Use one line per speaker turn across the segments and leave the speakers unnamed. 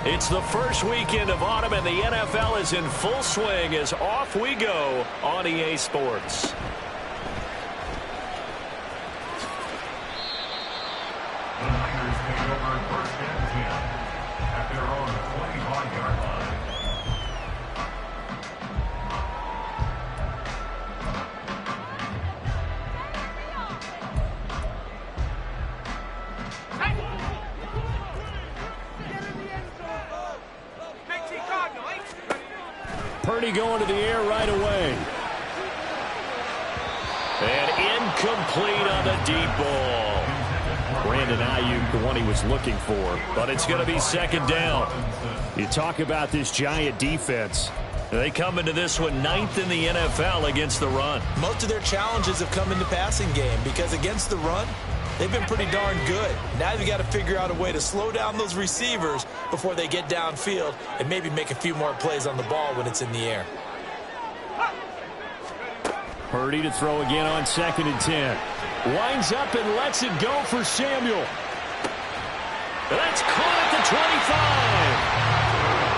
It's the first weekend of autumn, and the NFL is in full swing as off we go on EA Sports.
The Niners take over first and 10 at their own 21-yard line.
Purdy going to the air right away. And incomplete on the deep ball. Brandon Ayuk, the one he was looking for. But it's going to be second down. You talk about this Giant defense. They come into this one 9th in the NFL against the run.
Most of their challenges have come in the passing game because against the run, they've been pretty darn good. Now they've got to figure out a way to slow down those receivers before they get downfield and maybe make a few more plays on the ball when it's in the air.
Purdy to throw again on 2nd and 10. Winds up and lets it go for Samuel. That's caught at the 25.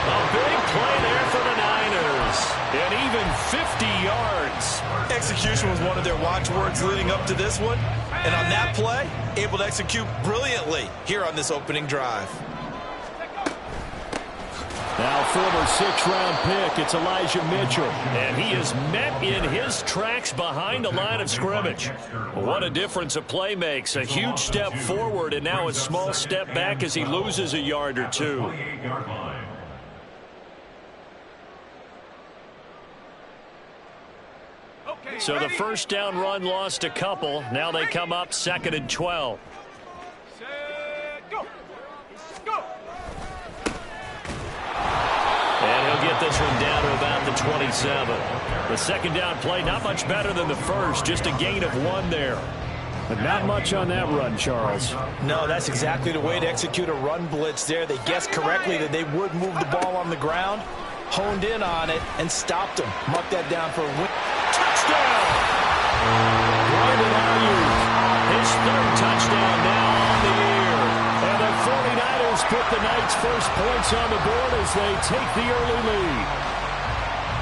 A big play there for the Niners. And even 50 yards.
Execution was one of their watchwords leading up to this one. And on that play, able to execute brilliantly here on this opening drive.
Now former 6th-round pick, it's Elijah Mitchell. And he is met in his tracks behind the line of scrimmage. What a difference a play makes. A huge step forward and now a small step back as he loses a yard or two. So the first down run lost a couple. Now they come up 2nd and 12. And he'll get this one down to about the 27. The second down play not much better than the first. Just a gain of 1 there. But not much on that run, Charles.
No, that's exactly the way to execute a run blitz there. They guessed correctly that they would move the ball on the ground, honed in on it, and stopped them. Mark that down for a win.
Touchdown! Brandon Ayuk, his 3rd touchdown now on the year. And the 49ers put the Knights' first points on the board as they take the early lead.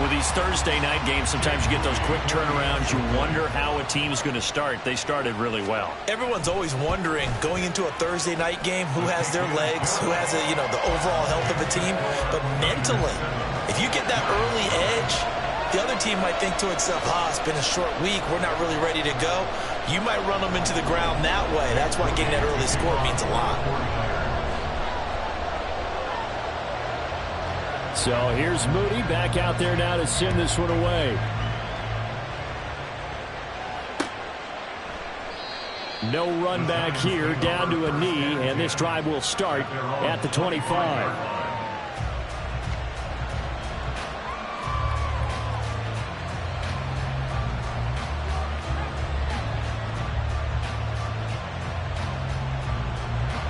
With these Thursday night games, sometimes you get those quick turnarounds. You wonder how a team's going to start. They started really well.
Everyone's always wondering, going into a Thursday night game, who has their legs, who has the overall health of a team. But mentally, if you get that early edge, the other team might think to itself, it's been a short week, we're not really ready to go. You might run them into the ground that way. That's why getting that early score means a lot.
So here's Moody back out there now to send this one away. No run back here, down to a knee, and this drive will start at the 25.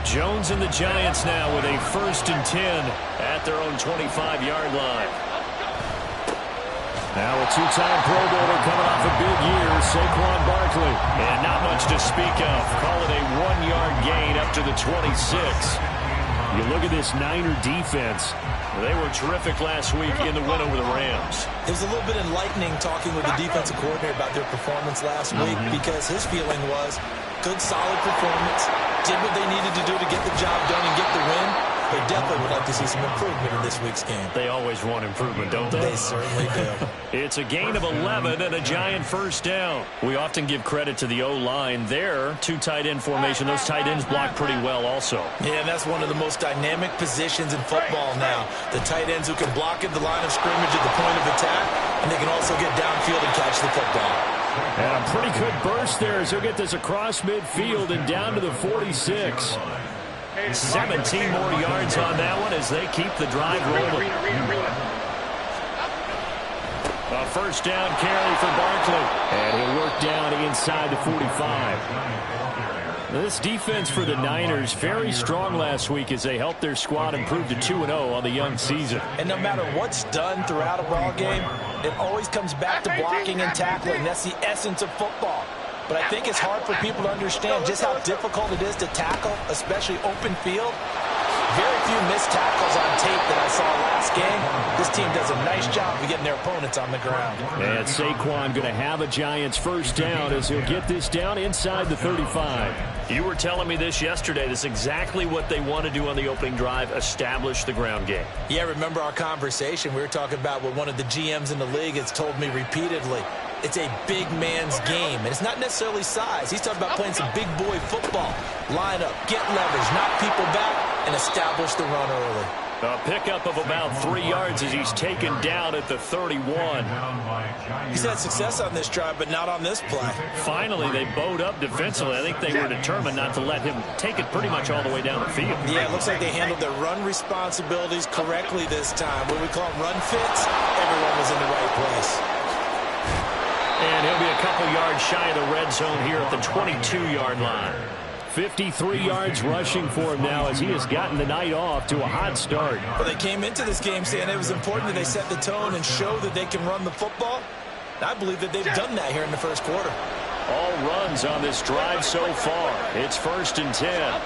Jones and the Giants now with a 1st and 10 at their own 25-yard line. Now a 2-time Pro Bowler coming off a big year, Saquon Barkley. And not much to speak of. Call it a 1-yard gain up to the 26. You look at this Niner defense. They were terrific last week in the win over the Rams.
It was a little bit enlightening talking with the defensive coordinator about their performance last week because his feeling was good, solid performance, did what they needed to do to get the job done and get the win. They definitely would like to see some improvement in this week's game.
They always want improvement, don't they?
They certainly do.
It's a gain of 11 and a Giant first down. We often give credit to the O-line there. 2 tight end formation. Those tight ends block pretty well also.
Yeah, and that's one of the most dynamic positions in football now. The tight ends who can block at the line of scrimmage at the point of attack, and they can also get downfield and catch the football.
And a pretty good burst there as he'll get this across midfield and down to the 46. 17 more yards on that one as they keep the drive rolling. A first down carry for Barkley. And he'll work down inside the 45. This defense for the Niners, very strong last week as they helped their squad improve to 2-0 on the young season.
And no matter what's done throughout a ball game, it always comes back to blocking and tackling. That's the essence of football. But I think it's hard for people to understand just how difficult it is to tackle, especially open field. very few missed tackles on tape that I saw last game. This team does a nice job of getting their opponents on the ground.
And Saquon going to have a Giants first down as he'll get this down inside the 35.
You were telling me this yesterday. This is exactly what they want to do on the opening drive, establish the ground game.
Yeah, remember our conversation? We were talking about what one of the GMs in the league has told me repeatedly. It's a big man's game, and it's not necessarily size. He's talking about playing some big boy football. Line up, get leverage, knock people back, and establish the run early.
A pickup of about 3 yards as he's taken down at the 31.
He's had success on this drive, but not on this play.
Finally, they bowed up defensively. I think they were determined not to let him take it pretty much all the way down the field.
Yeah, it looks like they handled their run responsibilities correctly this time. What we call run fits, everyone was in the right place.
And he'll be a couple yards shy of the red zone here at the 22-yard line.
53 yards rushing for him now as he has gotten the night off to a hot start.
Well, they came into this game saying it was important that they set the tone and show that they can run the football. And I believe that they've done that here in the first quarter.
All runs on this drive so far. It's 1st and 10.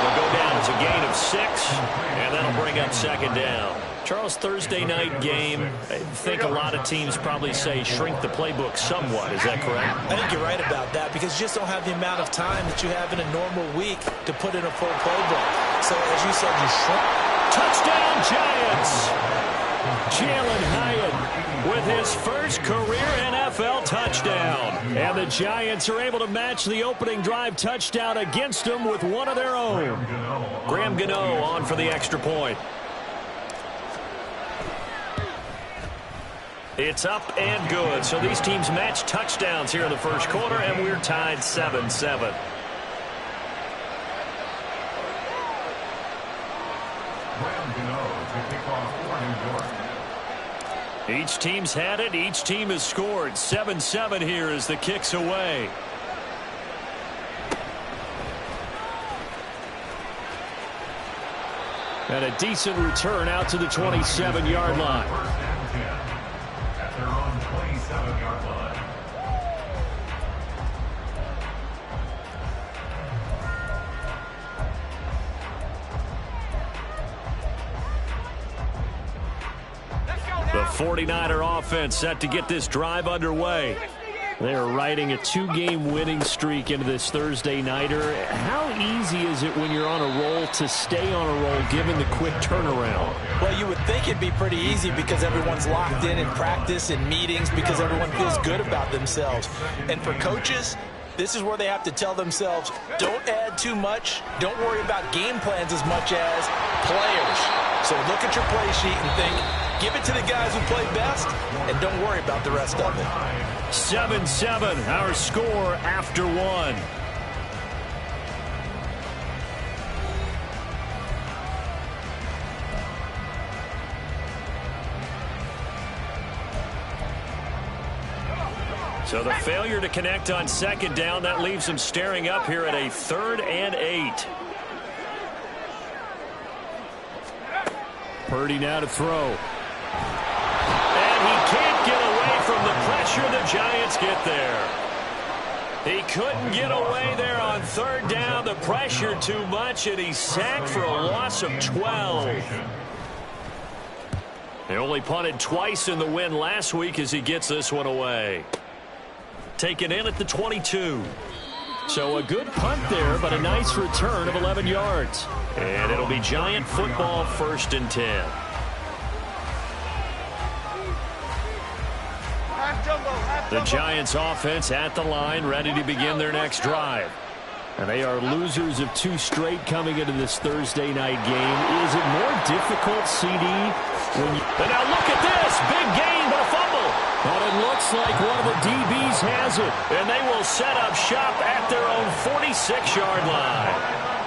They'll go down as a gain of 6, and that'll bring up 2nd down. Charles, Thursday night game, I think a lot of teams probably say shrink the playbook somewhat. Is that correct?
I think you're right about that because you just don't have the amount of time that you have in a normal week to put in a full playbook. So, as you said, you shrink.
Touchdown, Giants! Jalen Hyatt with his first career NFL touchdown. And the Giants are able to match the opening drive touchdown against them with one of their own.
Graham Gano on for the extra point. It's up and good. So these teams match touchdowns here in the first quarter, and we're tied 7-7. Each team's had it. Each team has scored. 7-7 here as the kick's away.
And a decent return out to the 27-yard line.
At their own 27-yard line.
The 49er offense set to get this drive underway. They are riding a 2-game winning streak into this Thursday nighter. How easy is it when you're on a roll to stay on a roll given the quick turnaround?
Well, you would think it'd be pretty easy because everyone's locked in practice and meetings because everyone feels good about themselves. And for coaches, this is where they have to tell themselves, don't add too much. Don't worry about game plans as much as players. So look at your play sheet and think, give it to the guys who play best, and don't worry about the rest of it.
7-7, our score after one. So the failure to connect on 2nd down, that leaves them staring up here at a 3rd and 8. Purdy now to throw. And he can't get away from the pressure. The Giants get there. He couldn't get away there on 3rd down. The pressure too much, and he's sacked for a loss of 12. They only punted twice in the win last week as he gets this one away. Taken in at the 22. So a good punt there, but a nice return of 11 yards. And it'll be Giant football 1st and 10. The Giants offense at the line, ready to begin their next drive. And they are losers of 2 straight coming into this Thursday night game. Is it more difficult, CD? And now look at this. Big gain, but a fumble. But it looks like one of the DBs has it. And they will set up shop at their own 46-yard line.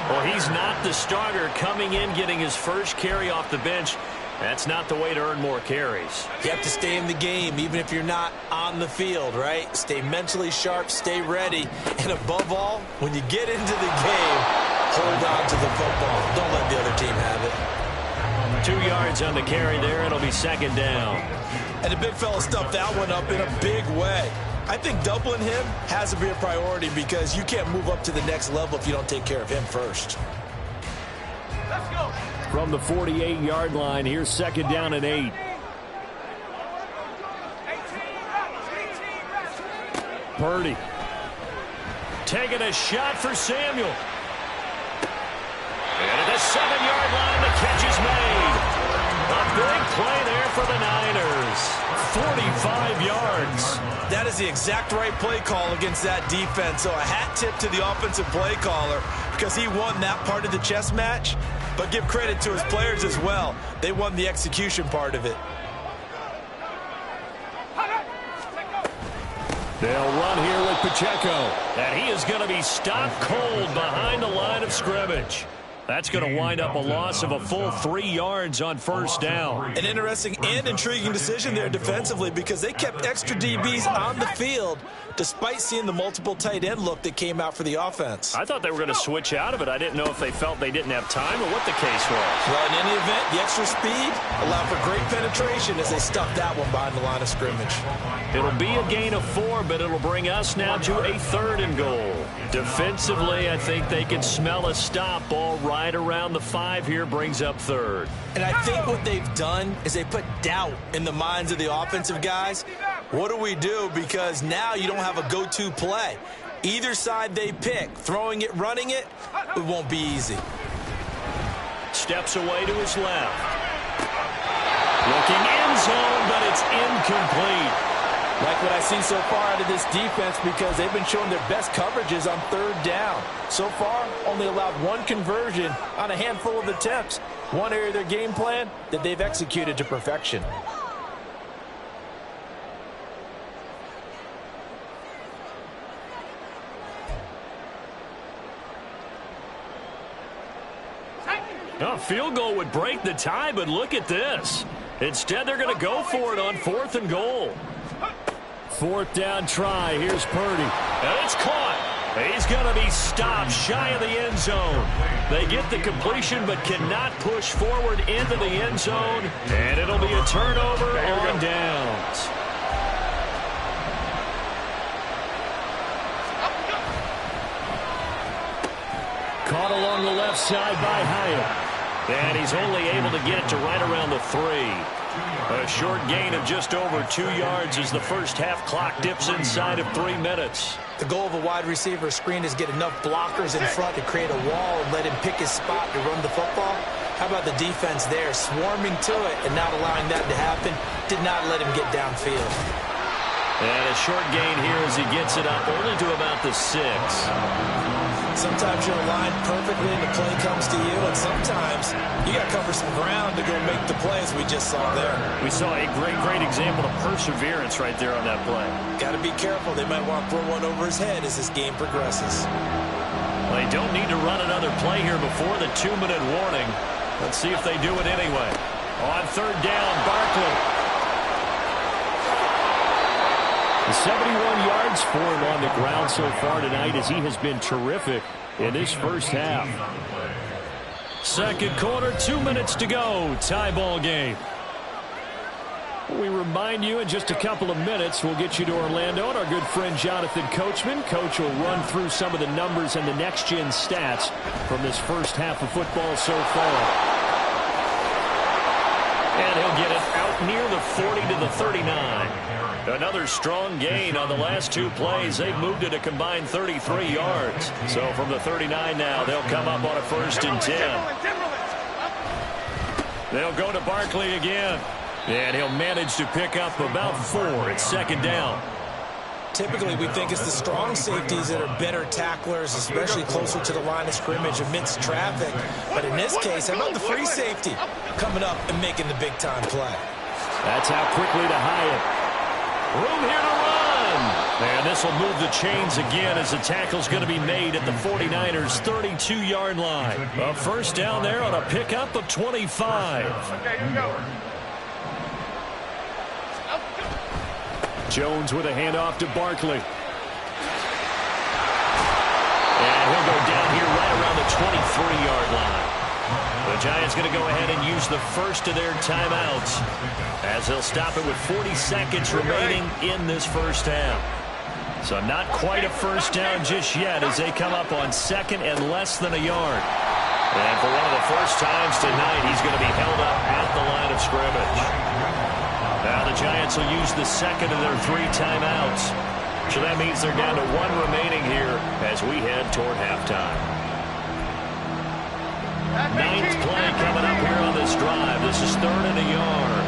Well, he's not the starter coming in, getting his first carry off the bench. That's not the way to earn more carries.
You have to stay in the game, even if you're not on the field, right? Stay mentally sharp, stay ready, and above all, when you get into the game, hold on to the football. Don't let the other team have it.
2 yards on the carry there. It'll be 2nd down.
And the big fella stuffed that one up in a big way. I think doubling him has to be a priority because you can't move up to the next level if you don't take care of him first.
Let's go. From the 48-yard line, here's second down and 8. Purdy taking a shot for Samuel. And at the 7-yard line, the catch is made. A big play there for the Niners. 45 yards.
That is the exact right play call against that defense. So a hat tip to the offensive play caller because he won that part of the chess match. But give credit to his players as well. They won the execution part of it.
They'll run here with Pacheco. And he is going to be stopped cold behind the line of scrimmage. That's going to wind up a loss of a full 3 yards on first down.
An interesting and intriguing decision there defensively because they kept extra DBs on the field despite seeing the multiple tight end look that came out for the offense.
I thought they were going to switch out of it. I didn't know if they felt they didn't have time or what the case was.
Well, in any event, the extra speed allowed for great penetration as they stuffed that one behind the line of scrimmage.
It'll be a gain of 4, but it'll bring us now to a 3rd and goal. Defensively, I think they can smell a stop ball right around the 5 here, brings up 3rd.
And I think what they've done is they put doubt in the minds of the offensive guys. What do we do? Because now you don't have a go-to play. Either side they pick, throwing it, running it, it won't be easy.
Steps away to his left. Looking end zone, but it's incomplete.
Like what I've seen so far out of this defense because they've been showing their best coverages on 3rd down. So far, only allowed 1 conversion on a handful of attempts. One area of their game plan that they've executed to perfection.
A field goal would break the tie, but look at this. Instead, they're going to go for it on 4th and goal.
4th down try. Here's Purdy.
And it's caught. He's going to be stopped shy of the end zone. They get the completion but cannot push forward into the end zone. And it'll be a turnover on downs.
Caught along the left side by Hyatt.
And he's only able to get it to right around the 3. A short gain of just over 2 yards as the first half clock dips inside of 3 minutes.
The goal of a wide receiver screen is get enough blockers in front to create a wall and let him pick his spot to run the football. How about the defense there, swarming to it and not allowing that to happen? Did not let him get downfield.
And a short gain here as he gets it up only to about the 6.
Sometimes you're aligned perfectly and the play comes to you, and sometimes you got to cover some ground to go make the plays we just saw there.
We saw a great example of perseverance right there on that play.
Got to be careful. They might want to throw one over his head as this game progresses.
They don't need to run another play here before the 2-minute warning. Let's see if they do it anyway. On 3rd down, Barkley.
71 yards for him on the ground so far tonight as he has been terrific in this first half.
Second quarter, 2 minutes to go. Tie ball game.
We remind you in just a couple of minutes we'll get you to Orlando and our good friend Jonathan Coachman. Coach will run through some of the numbers and the next-gen stats from this first half of football so far.
And he'll get it out near the 40 to the 39. Another strong gain on the last 2 plays. They've moved it a combined 33 yards. So from the 39 now, they'll come up on a 1st and 10. They'll go to Barkley again. And he'll manage to pick up about 4. It's 2nd down.
Typically, we think it's the strong safeties that are better tacklers, especially closer to the line of scrimmage amidst traffic. But in this case, how about the free safety coming up and making the big-time play?
That's out quickly to Hyatt.
Room here to run. And this will move the chains again as the tackle's going to be made at the 49ers' 32-yard line. A 1st down there on a pickup of 25.
Okay, here we go.
Jones with a handoff to Barkley.
And he'll go down here right around the 23-yard line. The Giants going to go ahead and use the first of their timeouts as they'll stop it with 40 seconds remaining in this first half. So not quite a first down just yet as they come up on second and less than a yard. And for one of the first times tonight, he's going to be held up at the line of scrimmage. Now the Giants will use the second of their 3 timeouts. So that means they're down to 1 remaining here as we head toward halftime. 9th play coming up here on this drive. This is 3rd and a yard.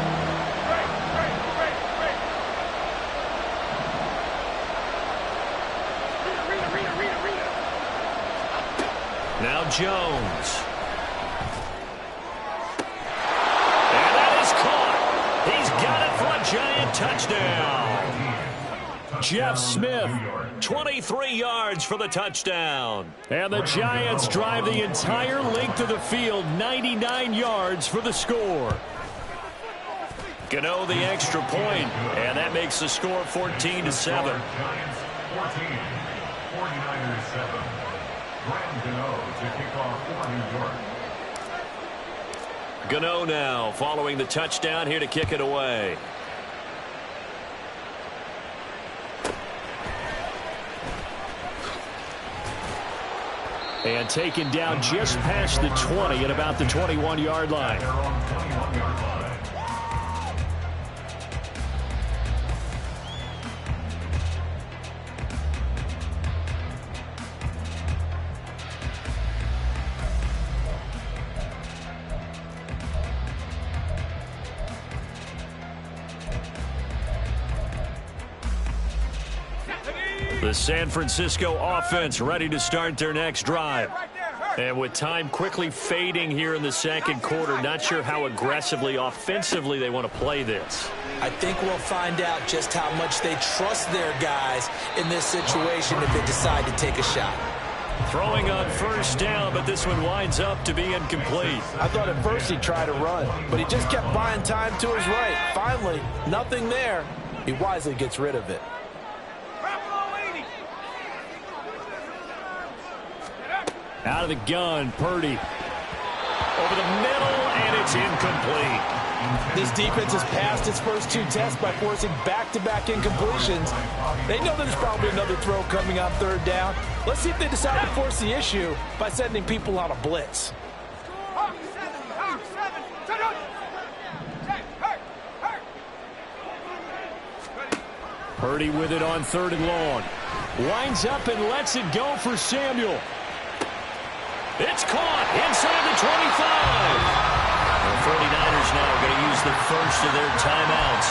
Now Jones. And that is caught. He's got it for a Giant touchdown. Jeff Smith, 23 yards for the touchdown. And the Giants drive the entire length of the field, 99 yards for the score. Gano the extra point, and that makes the score 14-7.
Giants 14, 49ers 7. Graham Gano to kick off for New York.
Gano now following the touchdown here to kick it away. And taken down just past the 20 at about the 21-yard line.
They're on 21-yard line.
The San Francisco offense ready to start their next drive. And with time quickly fading here in the second quarter, not sure how aggressively, offensively they want to play this.
I think we'll find out just how much they trust their guys in this situation if they decide to take a shot.
Throwing on first down, but this one winds up to be incomplete.
I thought at first he'd try to run, but he just kept buying time to his right. Finally, nothing there. He wisely gets rid of it.
Out of the gun, Purdy. Over the middle, and it's incomplete.
This defense has passed its first 2 tests by forcing back-to-back incompletions. They know there's probably another throw coming on 3rd down. Let's see if they decide to force the issue by sending people on a blitz.
Purdy with it on 3rd and long. Winds up and lets it go for Samuel. It's caught inside the 25. The 49ers now are going to use the first of their timeouts.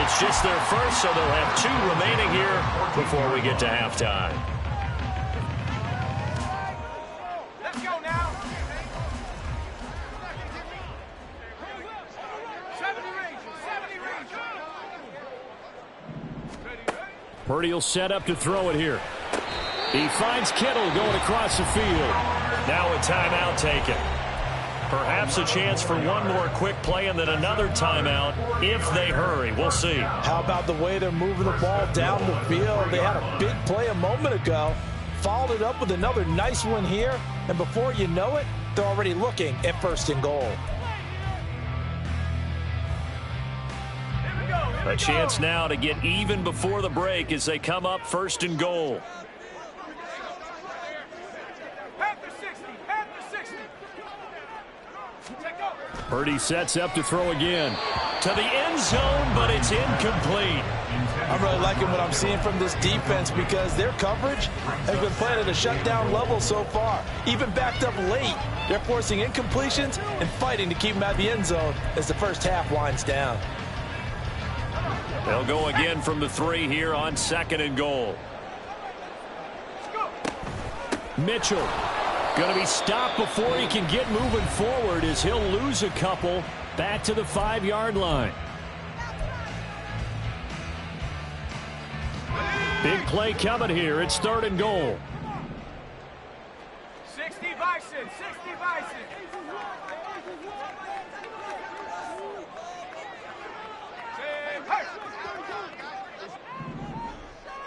It's just their first, so they'll have 2 remaining here before we get to halftime.
Let's go now. 70 range.
Purdy will set up to throw it here. He finds Kittle going across the field. Now a timeout taken. Perhaps a chance for one more quick play and then another timeout if they hurry. We'll see.
How about the way they're moving the ball down the field? They had a big play a moment ago. Followed it up with another nice one here. And before you know it, they're already looking at 1st and goal.
A chance now to get even before the break as they come up 1st and goal. Purdy sets up to throw again. To the end zone, but it's incomplete.
I'm really liking what I'm seeing from this defense because their coverage has been playing at a shutdown level so far. Even backed up late, they're forcing incompletions and fighting to keep them out of the end zone as the first half winds down.
They'll go again from the 3 here on 2nd and goal. Mitchell going to be stopped before he can get moving forward as he'll lose a couple back to the 5-yard line. Big play coming here. It's 3rd and goal.
60 Bison.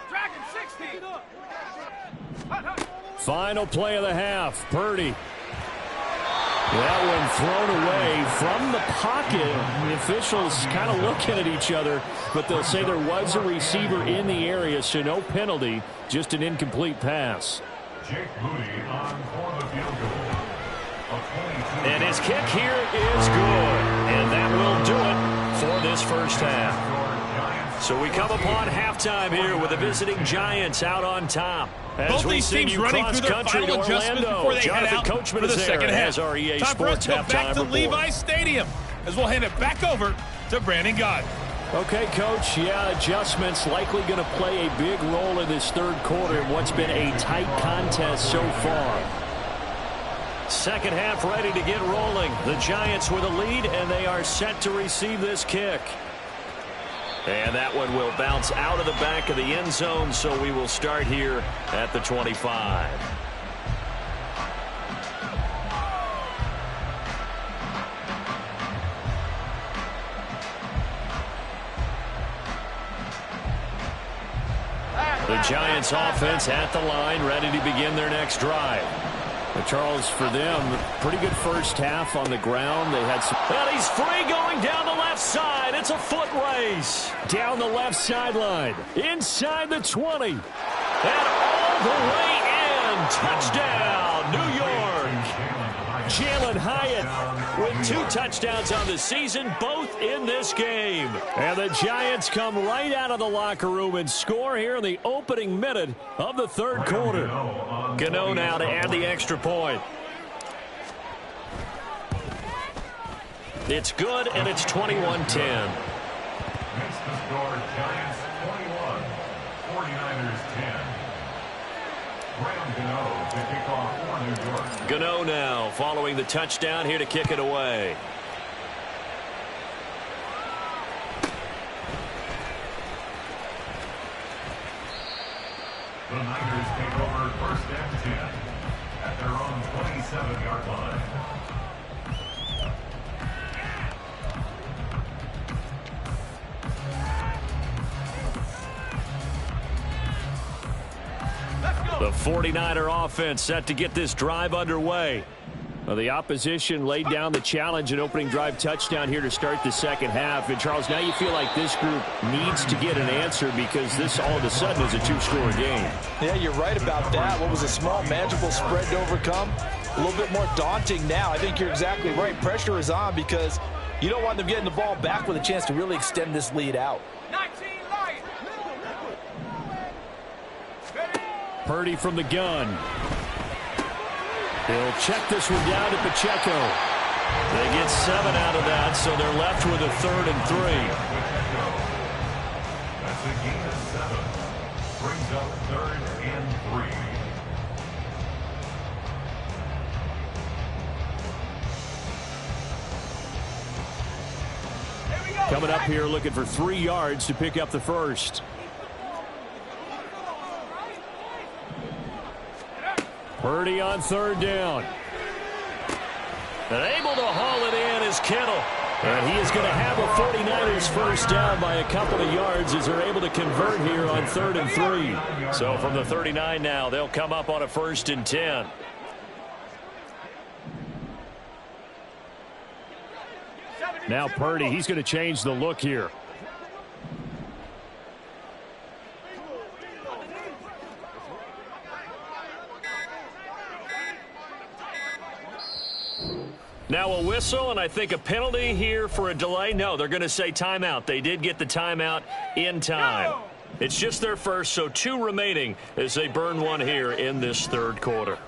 Dragon 60.
Final play of the half. Purdy.
That one thrown away from the pocket. The officials kind of looking at each other, but they'll say there was a receiver in the area, so no penalty, just an incomplete pass.
Jake Moody on for the field goal.
And his kick here is good. And that will do it for this first half. So we come upon halftime here with the visiting Giants out on top. As
both
we
these
send
teams
you
running through their
cross-country
final
to
adjustments
Orlando.
before they
Jonathan
head out
Coachman
for the
is
second
there
half.
as our EA
Time for us
Sports
to go back
halftime
to
report.
Levi Stadium as we'll hand it back over to Brandon Gaudin.
Okay, Coach, adjustments likely going to play a big role in this third quarter in what's been a tight contest so far.
Second half ready to get rolling. The Giants with a lead, and they are set to receive this kick. And that one will bounce out of the back of the end zone, so we will start here at the 25. The Giants offense at the line, ready to begin their next drive.
But Charles, for them, pretty good first half on the ground. They had some.
And he's free going down the left side. It's a foot race.
Down the left sideline. Inside the 20.
And all the way in. Touchdown, New York. Jalen Hyatt with 2 touchdowns on the season, both in this game.
And the Giants come right out of the locker room and score here in the opening minute of the third quarter.
Gano now to add the extra point. It's good, and it's 21-10.
Makes the score Giants 21, 49ers 10. Graham Gano to kick off for New York.
Gano now following the touchdown here to kick it away.
The Niners take over first and 10 at their own 27-yard line.
The 49er offense set to get this drive underway.
Well, the opposition laid down the challenge and opening drive touchdown here to start the second half. And, Charles, now you feel like this group needs to get an answer because this all of a sudden is a 2-score game.
Yeah, you're right about that. What was a small, manageable spread to overcome, a little bit more daunting now. I think you're exactly right. Pressure is on because you don't want them getting the ball back with a chance to really extend this lead out.
19 Lions.
Purdy from the gun. He'll check this one down to Pacheco.
They get 7 out of that, so they're left with a 3rd and 3.
That's a gain of 7. Brings up 3rd and 3.
Coming up here looking for 3 yards to pick up the first. Purdy on 3rd down.
And able to haul it in is Kittle. And he is going to have a 49ers first down by a couple of yards as they're able to convert here on 3rd and 3. So from the 39 now, they'll come up on a 1st and 10.
Now Purdy, he's going to change the look here.
Now a whistle, and I think a penalty here for a delay. No, they're going to say timeout. They did get the timeout in time. It's just their first, so 2 remaining as they burn one here in this third quarter.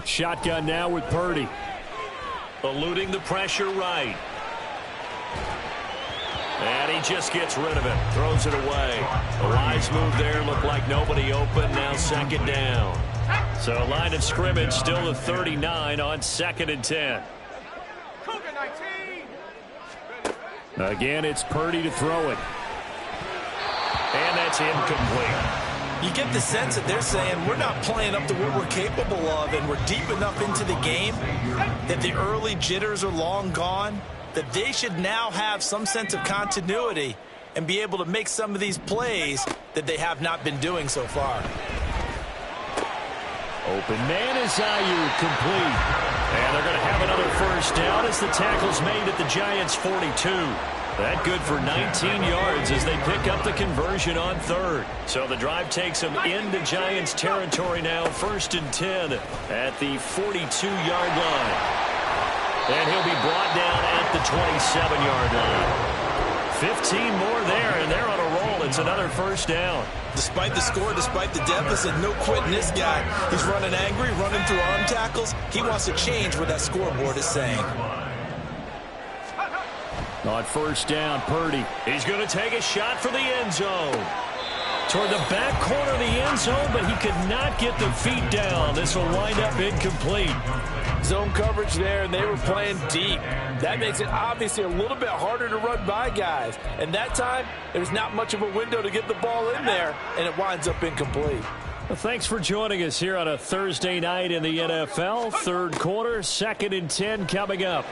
Shotgun now with Purdy.
Eluding the pressure right. And he just gets rid of it. Throws it away. A wise move there. Looked like nobody open. Now 2nd down. So line of scrimmage still the 39 on 2nd and 10.
Again, it's Purdy to throw it.
And that's incomplete.
You get the sense that they're saying we're not playing up to what we're capable of, and we're deep enough into the game that the early jitters are long gone, that they should now have some sense of continuity and be able to make some of these plays that they have not been doing so far.
Open man is Ayuk, complete. And they're going to have another first down as the tackle's made at the Giants' 42. That good for 19 yards as they pick up the conversion on third. So the drive takes them into Giants territory now, 1st and 10 at the 42-yard line. And he'll be brought down at the 27-yard line. 15 more there, and they're on a roll. It's another first down.
Despite the score, despite the deficit, no quitting this guy. He's running angry, running through arm tackles. He wants to change what that scoreboard is saying.
On first down, Purdy. He's going to take a shot for the end zone. Toward the back corner of the end zone, but he could not get the feet down. This will wind up incomplete.
Zone coverage there, and they were playing deep. That makes it obviously a little bit harder to run by guys. And that time, there's not much of a window to get the ball in there, and it winds up incomplete.
Well, thanks for joining us here on a Thursday night in the NFL. Third quarter, 2nd and 10 coming up.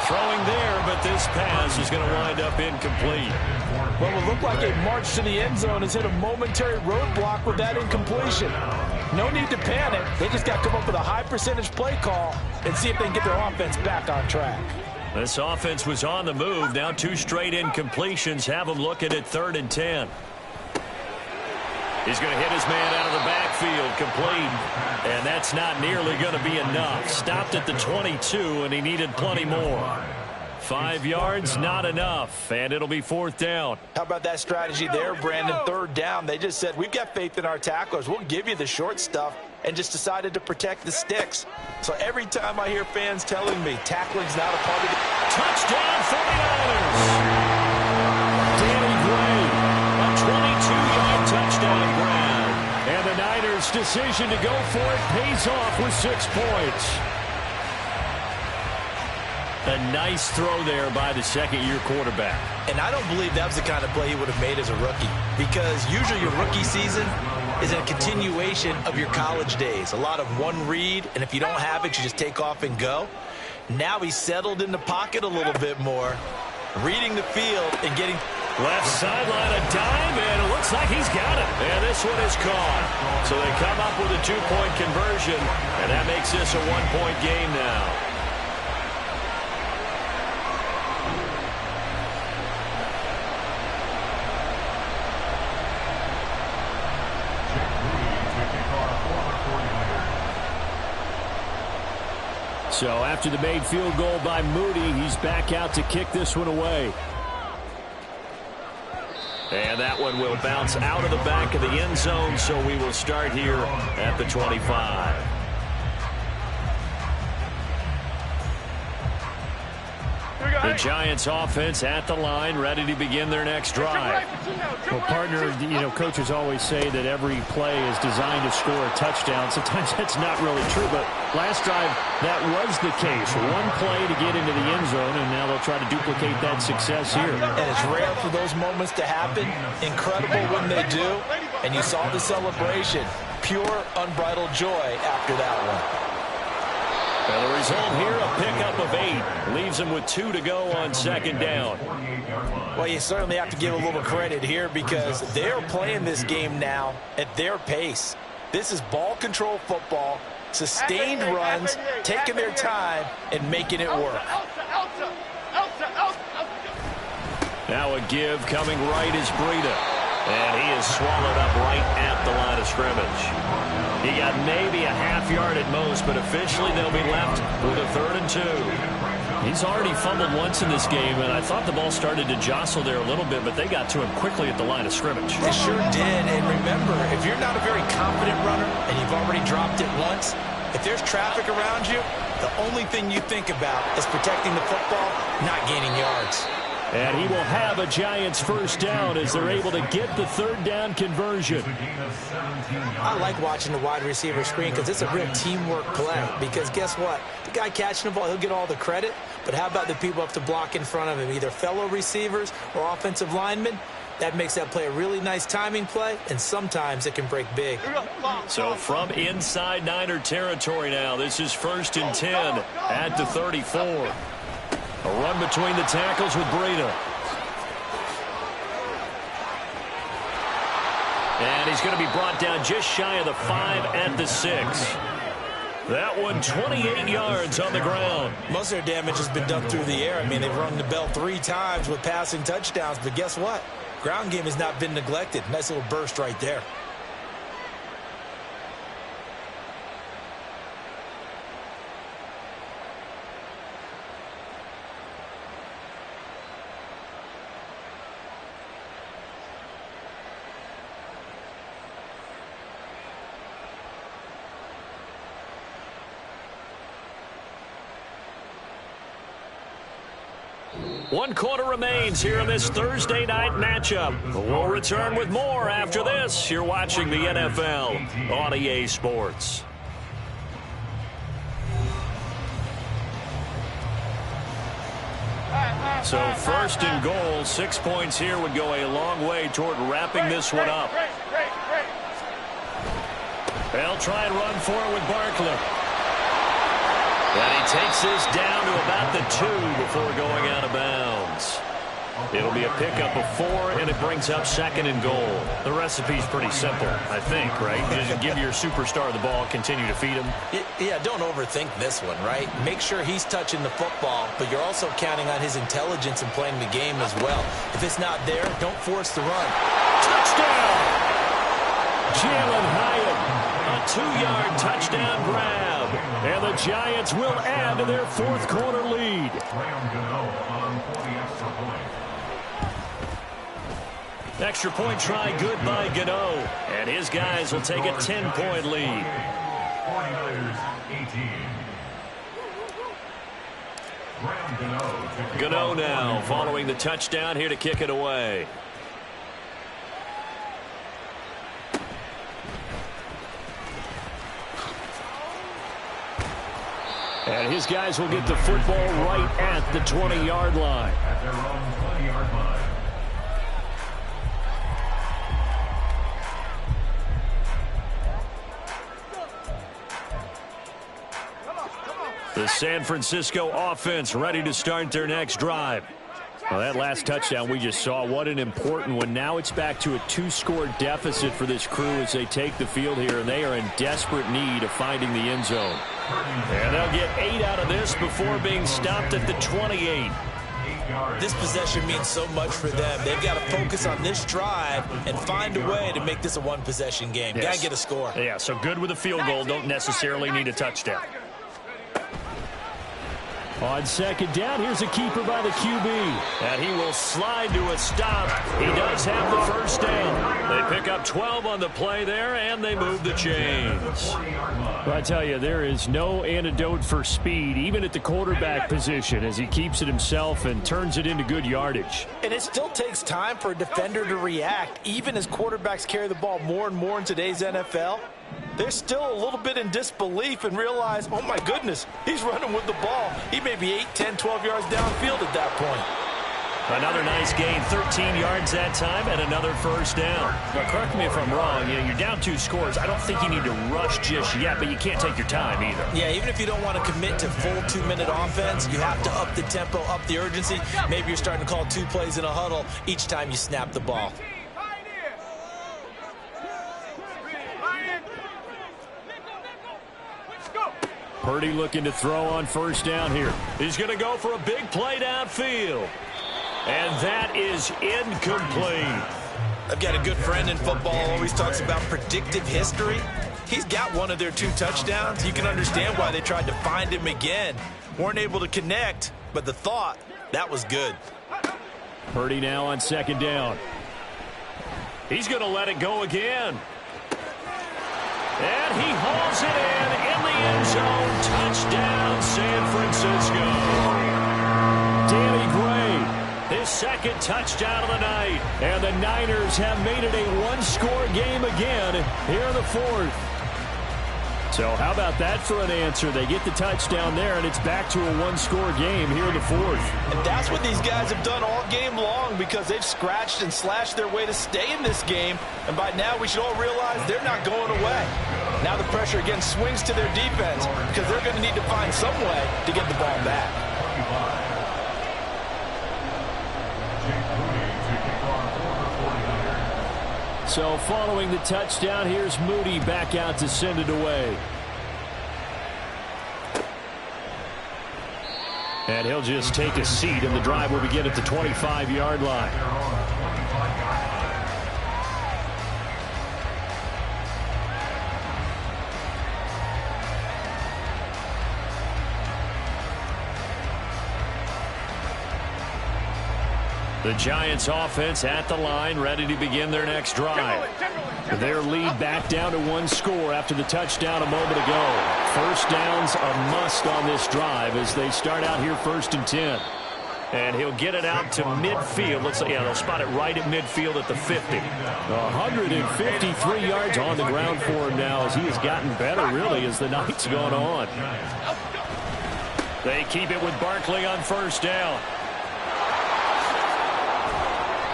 Throwing there, but this pass is going to wind up incomplete.
Well, it looked like a march to the end zone has hit a momentary roadblock with that incompletion. No need to panic. They just got to come up with a high percentage play call and see if they can get their offense back on track.
This offense was on the move. Now 2 straight incompletions have them looking at 3rd and 10. He's going to hit his man out of the backfield, complete. And that's not nearly going to be enough. Stopped at the 22, and he needed plenty more. 5 yards, not enough, and it'll be 4th down.
How about that strategy there, Brandon? 3rd down. They just said, we've got faith in our tacklers. We'll give you the short stuff, and just decided to protect the sticks. So every time I hear fans telling me tackling's not a part of it.
Touchdown, 49ers! Danny Gray, a 22-yard touchdown grab. And the Niners' decision to go for it pays off with 6 points. A nice throw there by the second-year quarterback.
And I don't believe that was the kind of play he would have made as a rookie, because usually your rookie season is a continuation of your college days. A lot of one read, and if you don't have it, you just take off and go. Now he's settled in the pocket a little bit more, reading the field and getting...
Left sideline, a dive, and it looks like he's got it. And this one is caught. So they come up with a 2-point conversion, and that makes this a 1-point game now. So after the made field goal by Moody, he's back out to kick this one away. And that one will bounce out of the back of the end zone, so we will start here at the 25. The Giants offense at the line, ready to begin their next drive.
Well, partner, coaches always say that every play is designed to score a touchdown. Sometimes that's not really true, but last drive, that was the case. One play to get into the end zone, and now they'll try to duplicate that success here.
And it's rare for those moments to happen. Incredible when they do. And you saw the celebration. Pure, unbridled joy after that one.
And the result here, a pickup of 8. Leaves them with 2 to go on 2nd down.
Well, you certainly have to give a little credit here because they're playing this game now at their pace. This is ball control football, sustained runs, taking their time, and making it work.
Now a give coming right is Breida. And he is swallowed up right at the line of scrimmage. He got maybe a half yard at most, but officially they'll be left with a 3rd and 2. He's already fumbled once in this game, and I thought the ball started to jostle there a little bit, but they got to him quickly at the line of scrimmage.
It sure did, and remember, if you're not a very confident runner and you've already dropped it once, if there's traffic around you, the only thing you think about is protecting the football, not gaining yards.
And he will have a Giants first down as they're able to get the 3rd down conversion.
I like watching the wide receiver screen because it's a real teamwork play. Because guess what? The guy catching the ball, he'll get all the credit. But how about the people up to block in front of him, either fellow receivers or offensive linemen? That makes that play a really nice timing play, and sometimes it can break big.
So from inside Niner territory now, this is 1st and 10 at the 34. A run between the tackles with Breida. And he's going to be brought down just shy of the 5 at the 6. That one 28 yards on the ground.
Most of their damage has been done through the air. I mean, they've rung the bell 3 times with passing touchdowns. But guess what? Ground game has not been neglected. Nice little burst right there.
One quarter remains here in this Thursday night matchup. We'll return with more after this. You're watching the NFL on EA Sports. So first and goal, 6 points here would go a long way toward wrapping this one up. They'll try and run for it with Barkley. And he takes this down to about the 2 before going out of bounds. It'll be a pickup of 4, and it brings up second and goal. The recipe's pretty simple, I think, right? Just give your superstar the ball, continue to feed him.
Yeah, don't overthink this one, right? Make sure he's touching the football, but you're also counting on his intelligence in playing the game as well. If it's not there, don't force the run.
Touchdown! Jalen Hyatt, a 2-yard touchdown grab. And the Giants will add to their fourth quarter lead. Extra point try good by Gano. And his guys will take a 10-point lead.
49ers 18.
Gano now following the touchdown here to kick it away. And his guys will get the football right at the 20-yard line.
At their own 20-yard line.
The San Francisco offense ready to start their next drive. Well, that last touchdown we just saw, what an important one. Now it's back to a 2-score deficit for this crew as they take the field here, and they are in desperate need of finding the end zone. And they'll get 8 out of this before being stopped at the 28.
This possession means so much for them. They've got to focus on this drive and find a way to make this a one-possession game.
Yes.
Got to get a score.
Yeah, so good with a field goal. Don't necessarily need a touchdown. On second down, here's a keeper by the QB. And he will slide to a stop. He does have the first down. They pick up 12 on the play there, and they move the chains. Well, I tell you, there is no antidote for speed, even at the quarterback position, as he keeps it himself and turns it into good yardage.
And it still takes time for a defender to react, even as quarterbacks carry the ball more and more in today's NFL. They're still a little bit in disbelief and realize, oh my goodness, he's running with the ball. He may be 8, 10, 12 yards downfield at that point.
Another nice gain, 13 yards that time, and another first down. Now, correct me if I'm wrong, you're down 2 scores. I don't think you need to rush just yet, but you can't take your time either.
Yeah, even if you don't want to commit to full 2-minute offense, you have to up the tempo, up the urgency. Maybe you're starting to call 2 plays in a huddle each time you snap the ball.
Purdy looking to throw on first down here. He's going to go for a big play downfield. And that is incomplete.
I've got a good friend in football, always talks about predictive history. He's got one of their 2 touchdowns. You can understand why they tried to find him again. Weren't able to connect, but the thought, that was good.
Purdy now on second down. He's going to let it go again. And he hauls it in the end zone. Touchdown, San Francisco. Danny Gray, his second touchdown of the night. And the Niners have made it a 1-score game again here in the fourth. So how about that for an answer? They get the touchdown there, and it's back to a 1-score game here in the fourth.
And that's what these guys have done all game long, because they've scratched and slashed their way to stay in this game. And by now, we should all realize they're not going away. Now the pressure again swings to their defense, because they're going to need to find some way to get the ball back.
So following the touchdown, here's Moody back out to send it away. And he'll just take a seat, and the drive will begin at the 25-yard line. The Giants offense at the line, ready to begin their next drive. Their lead back down to 1 score after the touchdown a moment ago. First down's a must on this drive as they start out here 1st and 10. And he'll get it out to midfield. Looks like, yeah, they'll spot it right at midfield at the 50. 153 yards on the ground for him now as he has gotten better, really, as the night's gone on. They keep it with Barkley on 1st down.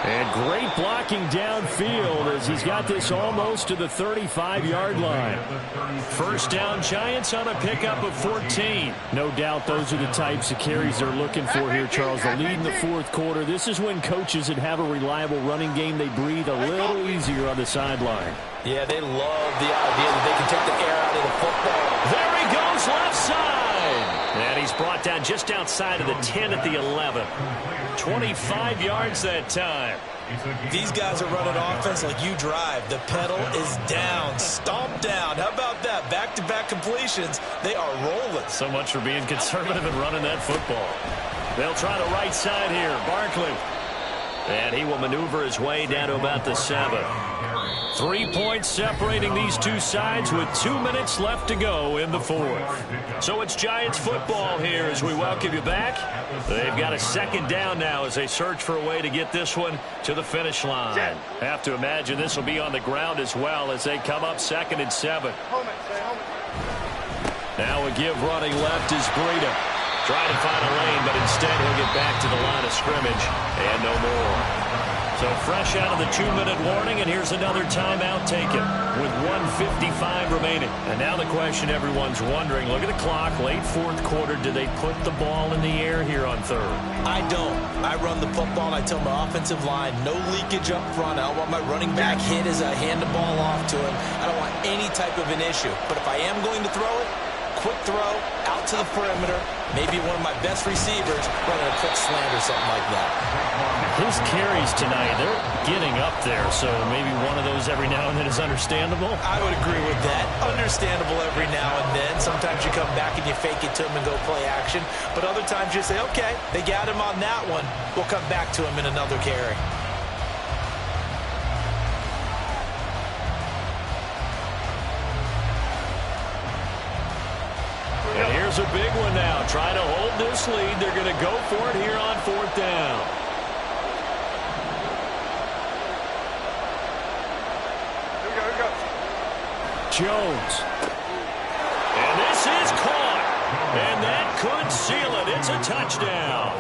And great blocking downfield as he's got this almost to the 35-yard line. 1st down, Giants on a pickup of 14. No doubt those are the types of carries they're looking for here, Charles. The lead in the 4th quarter. This is when coaches that have a reliable running game, they breathe a little easier on the sideline.
Yeah, they love the idea that they can take the air out of the football.
There he goes, left side. And he's brought down just outside of the 10 at the 11. 25 yards that time.
These guys are running offense like you drive. The pedal is down, stomp down. How about that? Back-to-back completions. They are rolling.
So much for being conservative and running that football. They'll try the right side here. Barkley. And he will maneuver his way down to about the 7. 3 points separating these two sides with 2 minutes left to go in the 4th. So it's Giants football here as we welcome you back. They've got a 2nd down now as they search for a way to get this one to the finish line. Have to imagine this will be on the ground as well as they come up 2nd and 7. Now a give running left is Breida. Trying to find a lane, but instead he'll get back to the line of scrimmage and no more. So fresh out of the 2-minute warning, and here's another timeout taken with 1:55 remaining. And now the question everyone's wondering, look at the clock, late 4th quarter, do they put the ball in the air here on 3rd?
I don't. I run the football, and I tell my offensive line, no leakage up front. I don't want my running back hit as I hand the ball off to him. I don't want any type of an issue. But if I am going to throw it, quick throw, out to the perimeter, maybe one of my best receivers running a quick slant or something like that.
His carries tonight, they're getting up there, so maybe one of those every now and then is understandable.
I would agree with that. Understandable every now and then. Sometimes you come back and you fake it to him and go play action, but other times you say, okay, they got him on that one. We'll come back to him in another carry.
And here's a big one now. Trying to hold this lead. They're going to go for it here on 4th down.
Here we go.
Jones. And this is caught. And that could seal it. It's a touchdown.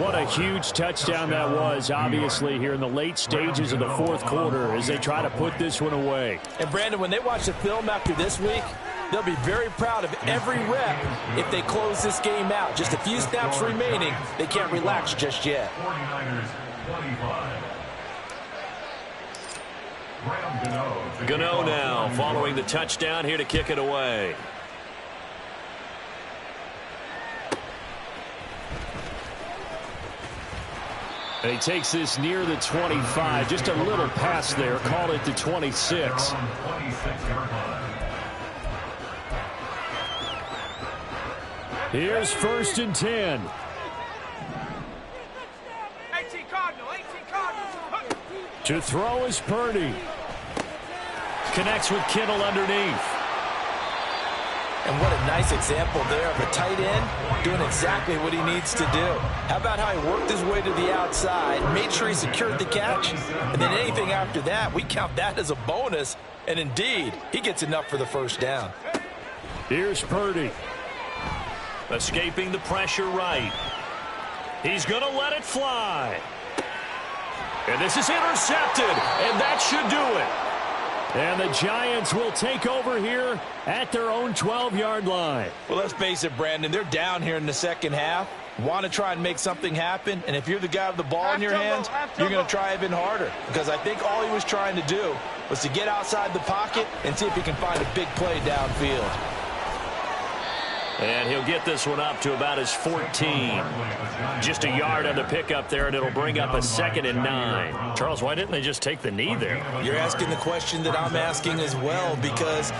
What a huge touchdown that was, obviously, here in the late stages of the 4th quarter as they try to put this one away.
And, Brandon, when they watch the film after this week, they'll be very proud of every rep if they close this game out. Just a few snaps remaining. They can't relax just yet.
49ers 25.
Gano now following the touchdown here to kick it away. And he takes this near the 25. Just a little pass there. Call it the 26. Here's 1st and 10.
18 Cardinal.
To throw is Purdy. Connects with Kittle underneath.
And what a nice example there of a tight end doing exactly what he needs to do. How about how he worked his way to the outside, made sure he secured the catch, and then anything after that, we count that as a bonus. And indeed, he gets enough for the 1st down.
Here's Purdy. Escaping the pressure right. He's going to let it fly. And this is intercepted, and that should do it. And the Giants will take over here at their own 12-yard line.
Well, let's face it, Brandon, they're down here in the 2nd half. want to try and make something happen, and if you're the guy with the ball in your hands, you're going to try even harder, because I think all he was trying to do was to get outside the pocket and see if he can find a big play downfield.
And he'll get this one up to about his 14. Just a yard on the pickup there, and it'll bring up a 2nd and 9. Charles, why didn't they just take the knee there?
You're asking the question that I'm asking as well, because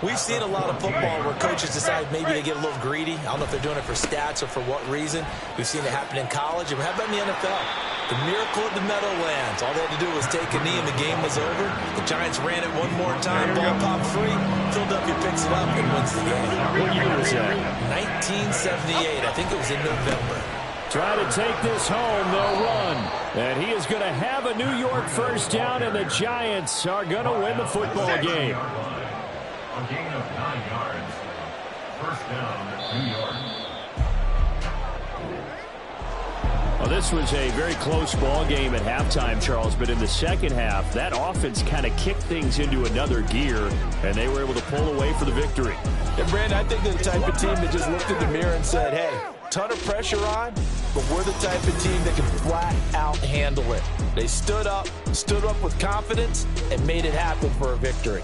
we've seen a lot of football where coaches decide maybe they get a little greedy. I don't know if they're doing it for stats or for what reason. We've seen it happen in college, and how about in the NFL? The miracle of the Meadowlands. All they had to do was take a knee, and the game was over. The Giants ran it one more time, ball popped free. Philadelphia picks it up and wins the game.
What year was that?
1978. I think it was in November.
Trying to take this home, they'll run. And he is going to have a New York first down, and the Giants are going to win the football game.
A gain of 9 yards. First down, New York.
Well, this was a very close ball game at halftime, Charles, but in the second half, that offense kind of kicked things into another gear, and they were able to pull away for the victory.
And, Brandon, I think they're the type of team that just looked in the mirror and said, hey, ton of pressure on, but we're the type of team that can flat out handle it. They stood up with confidence, and made it happen for a victory.